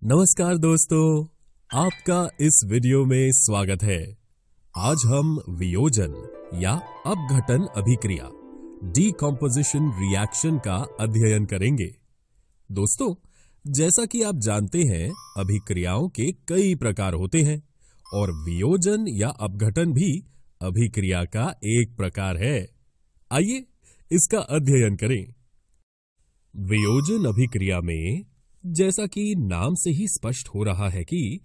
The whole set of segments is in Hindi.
नमस्कार दोस्तों, आपका इस वीडियो में स्वागत है। आज हम वियोजन या अपघटन अभिक्रिया डीकॉम्पोजिशन रिएक्शन का अध्ययन करेंगे। दोस्तों, जैसा कि आप जानते हैं, अभिक्रियाओं के कई प्रकार होते हैं और वियोजन या अपघटन भी अभिक्रिया का एक प्रकार है। आइए इसका अध्ययन करें। वियोजन अभिक्रिया में जैसा कि नाम से ही स्पष्ट हो रहा है कि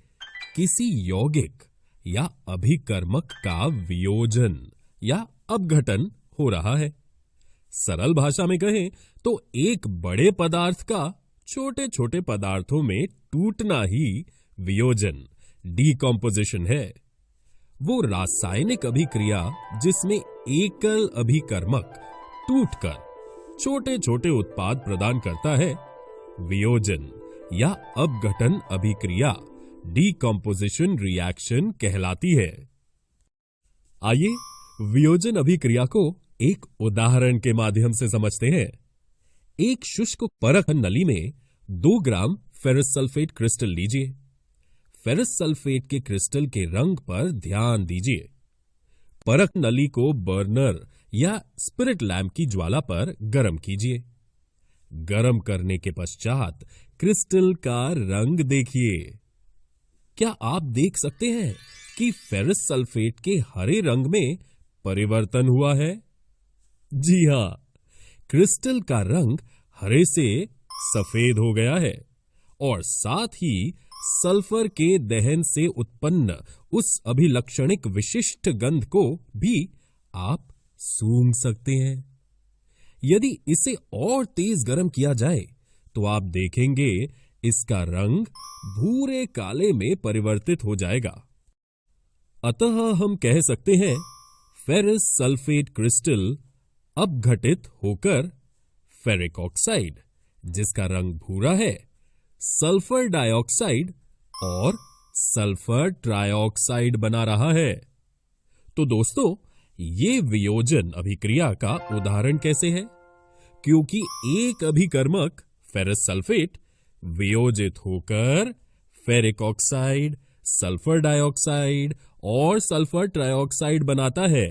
किसी यौगिक या अभिकर्मक का वियोजन या अपघटन हो रहा है। सरल भाषा में कहें तो एक बड़े पदार्थ का छोटे छोटे पदार्थों में टूटना ही वियोजन डीकॉम्पोजिशन है। वो रासायनिक अभिक्रिया जिसमें एकल अभिकर्मक टूटकर छोटे छोटे उत्पाद प्रदान करता है, वियोजन या अपघटन अभिक्रिया डीकॉम्पोजिशन रिएक्शन कहलाती है। आइए वियोजन अभिक्रिया को एक उदाहरण के माध्यम से समझते हैं। एक शुष्क परख नली में 2 ग्राम फेरस सल्फेट क्रिस्टल लीजिए। फेरस सल्फेट के क्रिस्टल के रंग पर ध्यान दीजिए। परख नली को बर्नर या स्पिरिट लैंप की ज्वाला पर गर्म कीजिए। गर्म करने के पश्चात क्रिस्टल का रंग देखिए। क्या आप देख सकते हैं कि फेरस सल्फेट के हरे रंग में परिवर्तन हुआ है? जी हां, क्रिस्टल का रंग हरे से सफेद हो गया है और साथ ही सल्फर के दहन से उत्पन्न उस अभिलक्षणिक विशिष्ट गंध को भी आप सूंघ सकते हैं। यदि इसे और तेज गर्म किया जाए तो आप देखेंगे इसका रंग भूरे काले में परिवर्तित हो जाएगा। अतः हम कह सकते हैं फेरस सल्फेट क्रिस्टल अपघटित होकर फेरिक ऑक्साइड, जिसका रंग भूरा है, सल्फर डाइऑक्साइड और सल्फर ट्राइऑक्साइड बना रहा है। तो दोस्तों, ये वियोजन अभिक्रिया का उदाहरण कैसे है? क्योंकि एक अभिकर्मक फेरस सल्फेट वियोजित होकर फेरिक ऑक्साइड, सल्फर डाइऑक्साइड और सल्फर ट्राइऑक्साइड बनाता है।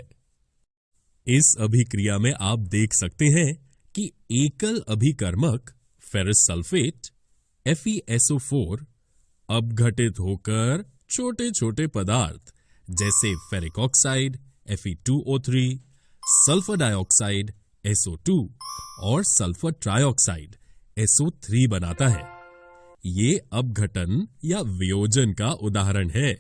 इस अभिक्रिया में आप देख सकते हैं कि एकल अभिकर्मक फेरस सल्फेट FeSO4 अपघटित होकर छोटे छोटे पदार्थ जैसे ferric oxide Fe2O3, sulphur dioxide SO2 और सल्फर ट्राइऑक्साइड SO3 बनाता है। ये अपघटन या वियोजन का उदाहरण है।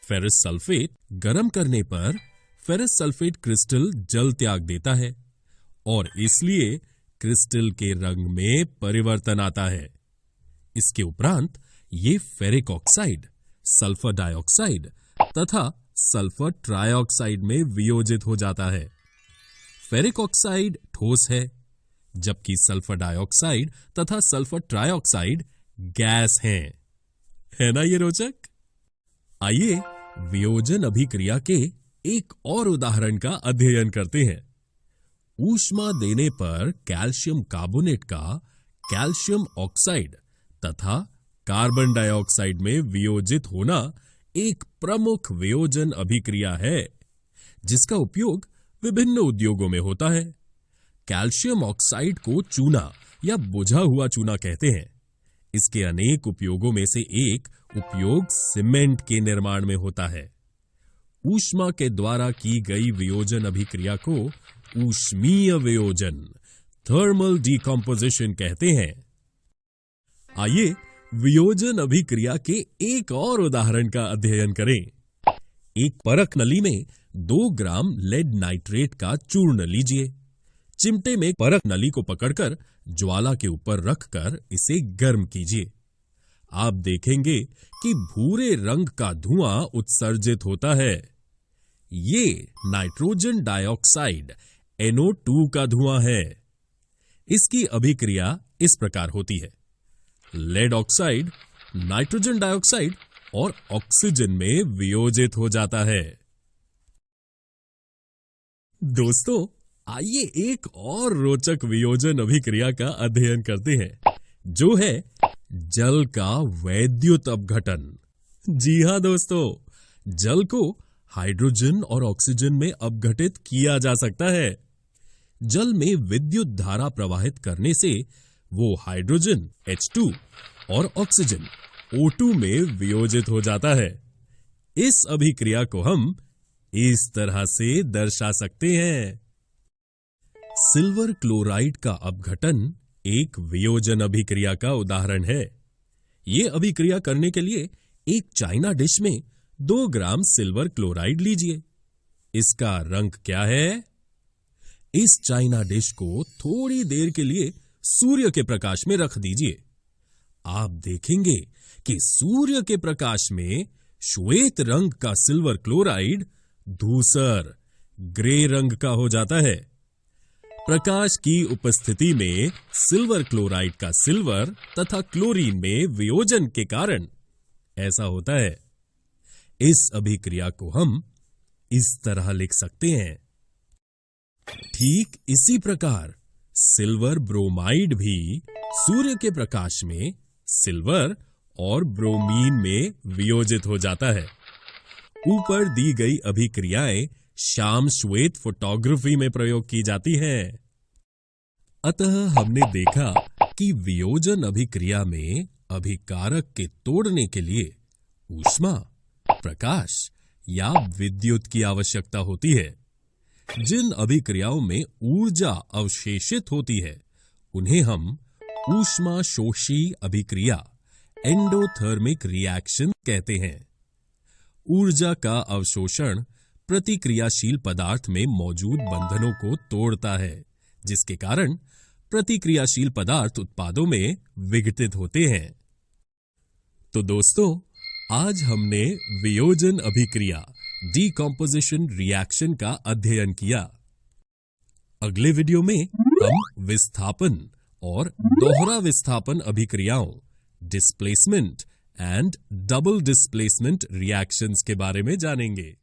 फेरस सल्फेट गर्म करने पर फेरस सल्फेट क्रिस्टल जल त्याग देता है और इसलिए क्रिस्टल के रंग में परिवर्तन आता है। इसके उपरांत ये फेरिक ऑक्साइड, सल्फर डाइऑक्साइड तथा सल्फर ट्राइऑक्साइड में वियोजित हो जाता है। फेरिक ऑक्साइड ठोस है, जबकि सल्फर डाइऑक्साइड तथा सल्फर ट्राइऑक्साइड गैस हैं। है ना ये रोचक? आइए वियोजन अभिक्रिया के एक और उदाहरण का अध्ययन करते हैं। ऊष्मा देने पर कैल्शियम कार्बोनेट का कैल्शियम ऑक्साइड तथा कार्बन डाइऑक्साइड में वियोजित होना एक प्रमुख वियोजन अभिक्रिया है, जिसका उपयोग विभिन्न उद्योगों में होता है। कैल्शियम ऑक्साइड को चूना या बुझा हुआ चूना कहते हैं। इसके अनेक उपयोगों में से एक उपयोग सीमेंट के निर्माण में होता है। ऊष्मा के द्वारा की गई वियोजन अभिक्रिया को ऊष्मीय वियोजन, थर्मल डीकॉम्पोजिशन कहते हैं। आइए वियोजन अभिक्रिया के एक और उदाहरण का अध्ययन करें। एक परख नली में 2 ग्राम लेड नाइट्रेट का चूर्ण लीजिए। चिमटे में परख नली को पकड़कर ज्वाला के ऊपर रखकर इसे गर्म कीजिए। आप देखेंगे कि भूरे रंग का धुआं उत्सर्जित होता है। ये नाइट्रोजन डाइऑक्साइड NO2 का धुआं है। इसकी अभिक्रिया इस प्रकार होती है। लेड ऑक्साइड नाइट्रोजन डाइऑक्साइड और ऑक्सीजन में वियोजित हो जाता है। दोस्तों, आइए एक और रोचक वियोजन अभिक्रिया का अध्ययन करते हैं, जो है जल का वैद्युत अपघटन। जी हां दोस्तों, जल को हाइड्रोजन और ऑक्सीजन में अपघटित किया जा सकता है। जल में विद्युत धारा प्रवाहित करने से वो हाइड्रोजन H2 और ऑक्सीजन O2 में वियोजित हो जाता है। इस अभिक्रिया को हम इस तरह से दर्शा सकते हैं। सिल्वर क्लोराइड का अपघटन एक वियोजन अभिक्रिया का उदाहरण है। ये अभिक्रिया करने के लिए एक चाइना डिश में 2 ग्राम सिल्वर क्लोराइड लीजिए। इसका रंग क्या है? इस चाइना डिश को थोड़ी देर के लिए सूर्य के प्रकाश में रख दीजिए। आप देखेंगे कि सूर्य के प्रकाश में श्वेत रंग का सिल्वर क्लोराइड धूसर ग्रे रंग का हो जाता है। प्रकाश की उपस्थिति में सिल्वर क्लोराइड का सिल्वर तथा क्लोरीन में वियोजन के कारण ऐसा होता है। इस अभिक्रिया को हम इस तरह लिख सकते हैं। ठीक इसी प्रकार सिल्वर ब्रोमाइड भी सूर्य के प्रकाश में सिल्वर और ब्रोमीन में वियोजित हो जाता है। ऊपर दी गई अभिक्रियाएं श्याम श्वेत फोटोग्राफी में प्रयोग की जाती हैं। अतः हमने देखा कि वियोजन अभिक्रिया में अभिकारक के तोड़ने के लिए ऊष्मा, प्रकाश या विद्युत की आवश्यकता होती है। जिन अभिक्रियाओं में ऊर्जा अवशेषित होती है उन्हें हम ऊष्मा शोषी अभिक्रिया एंडोथर्मिक रिएक्शन कहते हैं। ऊर्जा का अवशोषण प्रतिक्रियाशील पदार्थ में मौजूद बंधनों को तोड़ता है, जिसके कारण प्रतिक्रियाशील पदार्थ उत्पादों में विघटित होते हैं। तो दोस्तों, आज हमने वियोजन अभिक्रिया डीकॉम्पोजिशन रिएक्शन का अध्ययन किया। अगले वीडियो में हम विस्थापन और दोहरा विस्थापन अभिक्रियाओं, displacement and double displacement reactions के बारे में जानेंगे।